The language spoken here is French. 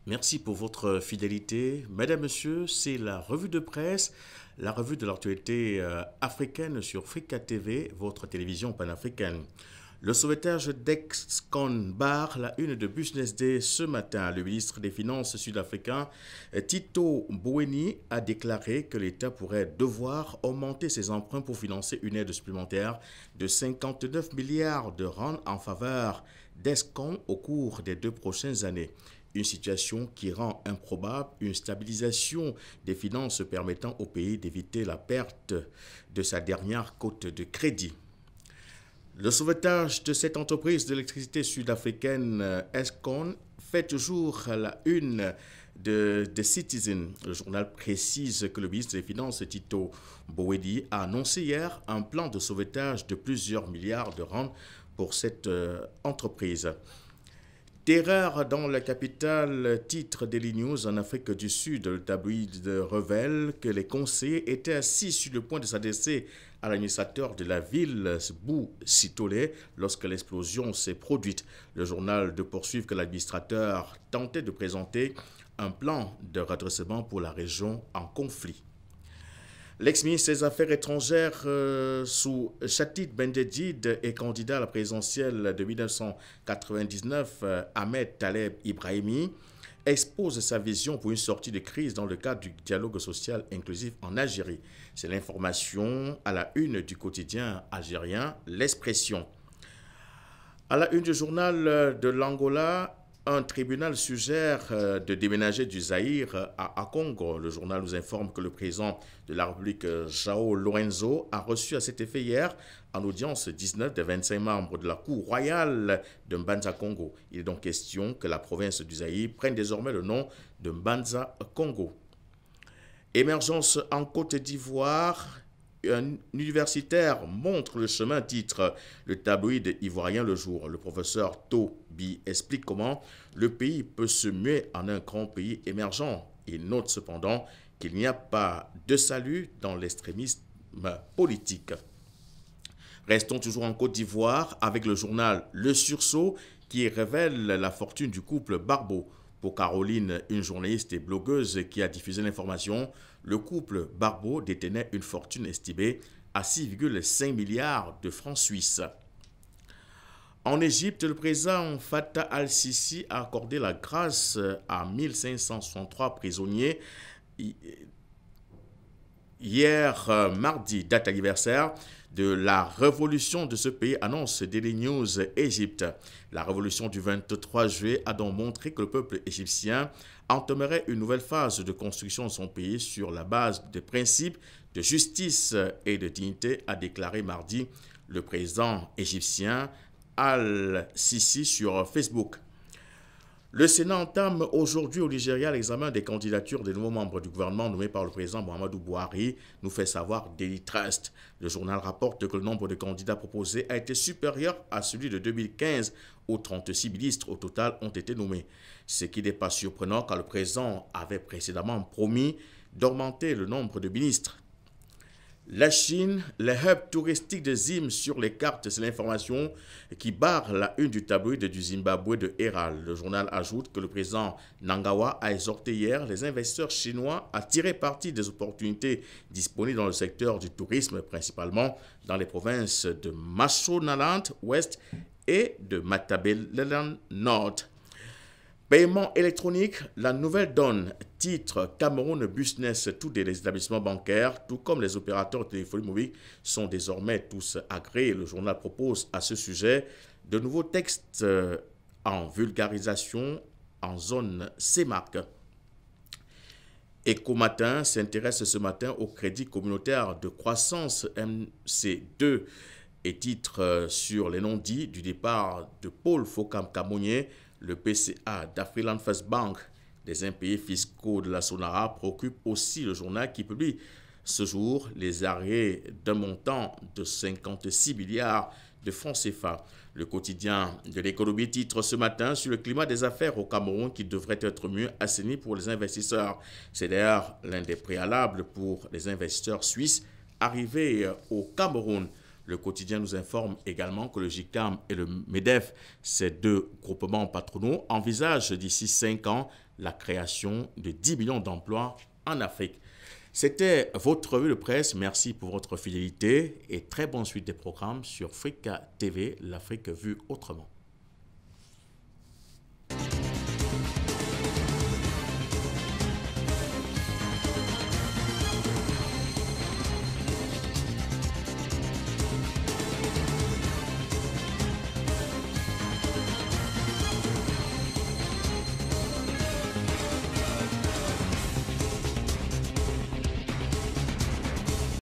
Merci pour votre fidélité. Mesdames, Messieurs, c'est la revue de presse, la revue de l'actualité africaine sur Africa TV, votre télévision panafricaine. Le sauvetage d'Exxon barre la une de Business Day ce matin. Le ministre des Finances sud-africain Tito Mboweni a déclaré que l'État pourrait devoir augmenter ses emprunts pour financer une aide supplémentaire de 59 milliards de rands en faveur d'Exxon au cours des 2 prochaines années. Une situation qui rend improbable une stabilisation des finances permettant au pays d'éviter la perte de sa dernière cote de crédit. Le sauvetage de cette entreprise d'électricité sud-africaine Eskom fait toujours la une de Citizen. Le journal précise que le ministre des Finances Tito Mboweni a annoncé hier un plan de sauvetage de plusieurs milliards de rands pour cette entreprise. Terreur dans la capitale, titre Daily News en Afrique du Sud. Le tabloïd révèle que les conseillers étaient assis sur le point de s'adresser à l'administrateur de la ville, Bou Sitole, lorsque l'explosion s'est produite. Le journal de poursuivre que l'administrateur tentait de présenter un plan de redressement pour la région en conflit. L'ex-ministre des Affaires étrangères sous Chatit Benjedid et candidat à la présidentielle de 1999, Ahmed Taleb Ibrahimi, expose sa vision pour une sortie de crise dans le cadre du dialogue social inclusif en Algérie. C'est l'information à la une du quotidien algérien L'Expression. À la une du journal de l'Angola, un tribunal suggère de déménager du Zaïre à Congo. Le journal nous informe que le président de la République, João Lourenço, a reçu à cet effet hier en audience 19 des 25 membres de la Cour royale de Mbanza Congo. Il est donc question que la province du Zaïre prenne désormais le nom de Mbanza Congo. Émergence en Côte d'Ivoire. Un universitaire montre le chemin, titre le tabloïd ivoirien Le Jour. Le professeur Toby explique comment le pays peut se muer en un grand pays émergent. Il note cependant qu'il n'y a pas de salut dans l'extrémisme politique. Restons toujours en Côte d'Ivoire avec le journal Le Sursaut qui révèle la fortune du couple Barbeau. Pour Caroline, une journaliste et blogueuse qui a diffusé l'information, le couple Barbeau détenait une fortune estimée à 6,5 milliards de francs suisses. En Égypte, le président Fattah al-Sisi a accordé la grâce à 1563 prisonniers hier mardi, date anniversaire de la révolution de ce pays, annonce Daily News Égypte. La révolution du 23 juillet a donc montré que le peuple égyptien entamerait une nouvelle phase de construction de son pays sur la base des principes de justice et de dignité, a déclaré mardi le président égyptien Al-Sisi sur Facebook. Le Sénat entame aujourd'hui au Nigeria l'examen des candidatures des nouveaux membres du gouvernement nommés par le président Muhammadu Buhari, nous fait savoir Daily Trust. Le journal rapporte que le nombre de candidats proposés a été supérieur à celui de 2015, où 36 ministres au total ont été nommés. Ce qui n'est pas surprenant car le président avait précédemment promis d'augmenter le nombre de ministres. La Chine, les hubs touristiques de Zim sur les cartes, c'est l'information qui barre la une du tabloïd du Zimbabwe de Herald. Le journal ajoute que le président Nangawa a exhorté hier les investisseurs chinois à tirer parti des opportunités disponibles dans le secteur du tourisme, principalement dans les provinces de Mashonaland Ouest et de Matabeleland Nord. Paiement électronique, la nouvelle donne, titre Cameroun Business, tous les établissements bancaires, tout comme les opérateurs de téléphonie mobile, sont désormais tous agréés. Le journal propose à ce sujet de nouveaux textes en vulgarisation en zone CEMAC. Ecomatin s'intéresse ce matin au crédit communautaire de croissance MC2 et titre sur les non-dits du départ de Paul Fokam-Kamounié. Le PCA d'Afriland First Bank des impayés fiscaux de la Sonara préoccupe aussi le journal qui publie ce jour les arrêts d'un montant de 56 milliards de francs CFA. Le quotidien de l'économie titre ce matin sur le climat des affaires au Cameroun qui devrait être mieux assaini pour les investisseurs. C'est d'ailleurs l'un des préalables pour les investisseurs suisses arrivés au Cameroun. Le quotidien nous informe également que le GICAM et le MEDEF, ces deux groupements patronaux, envisagent d'ici 5 ans la création de 10 millions d'emplois en Afrique. C'était votre revue de presse. Merci pour votre fidélité et très bonne suite des programmes sur Africa TV, l'Afrique vue autrement.